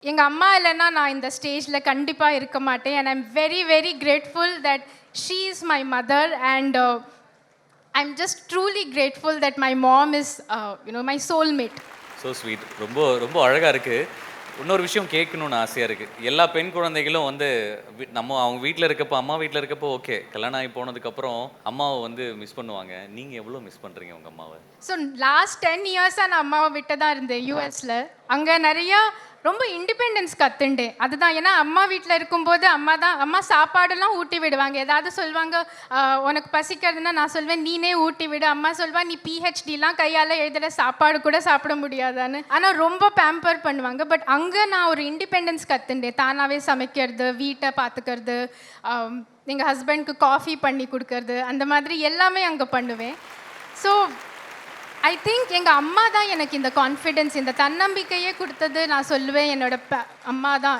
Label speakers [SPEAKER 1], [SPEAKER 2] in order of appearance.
[SPEAKER 1] எங்கள் அம்மா இல்லைன்னா நான் இந்த ஸ்டேஜில் கண்டிப்பாக இருக்க மாட்டேன். And I'm very very grateful that she is my mother and I'm just truly grateful that my mom is my soulmate.
[SPEAKER 2] So sweet. ரொம்ப ரொம்ப அழகாக இருக்குது. இன்னொரு விஷயம் கேட்கணும்னு ஆசையாக இருக்குது. எல்லா பெண் குழந்தைகளும் வந்து நம்ம அவங்க வீட்டில் இருக்கப்போ, அம்மா வீட்டில் இருக்கப்போ ஓகே, கல்யாணம் ஆகி போனதுக்கப்புறம் அம்மாவை வந்து மிஸ் பண்ணுவாங்க. நீங்கள் எவ்வளோ மிஸ் பண்ணுறீங்க உங்கள் அம்மாவை?
[SPEAKER 1] ஸோ லாஸ்ட் 10 இயர்ஸாக நான் அம்மாவை விட்டு தான் இருந்தேன் யூஎஸில். அங்கே நிறையா ரொம்ப இண்டிபெண்டன்ஸ் கற்றுண்டேன். அதுதான், ஏன்னா அம்மா வீட்டில் இருக்கும்போது அம்மா சாப்பாடெல்லாம் ஊட்டி விடுவாங்க. ஏதாவது சொல்லுவாங்க, உனக்கு பசிக்கிறதுன்னா நான் சொல்வேன் நீனே ஊட்டி விடு. அம்மா சொல்வா நீ பிஹெச்டிலாம் கையால் எழுதுகிற சாப்பாடு கூட சாப்பிட முடியாதான்னு. ஆனால் ரொம்ப பேம்பர் பண்ணுவாங்க. பட் அங்கே நான் ஒரு இண்டிபெண்டன்ஸ் கற்றுண்டேன். தானாகவே சமைக்கிறது, வீட்டை பார்த்துக்கிறது, எங்கள் ஹஸ்பண்ட்க்கு காஃபி பண்ணி கொடுக்கறது, அந்த மாதிரி எல்லாமே அங்கே பண்ணுவேன். ஸோ ஐ திங்க் எங்கள் அம்மா தான் எனக்கு இந்த கான்ஃபிடென்ஸ், இந்த தன்னம்பிக்கையே கொடுத்தது நான் சொல்லுவேன். என்னோட அம்மா தான்.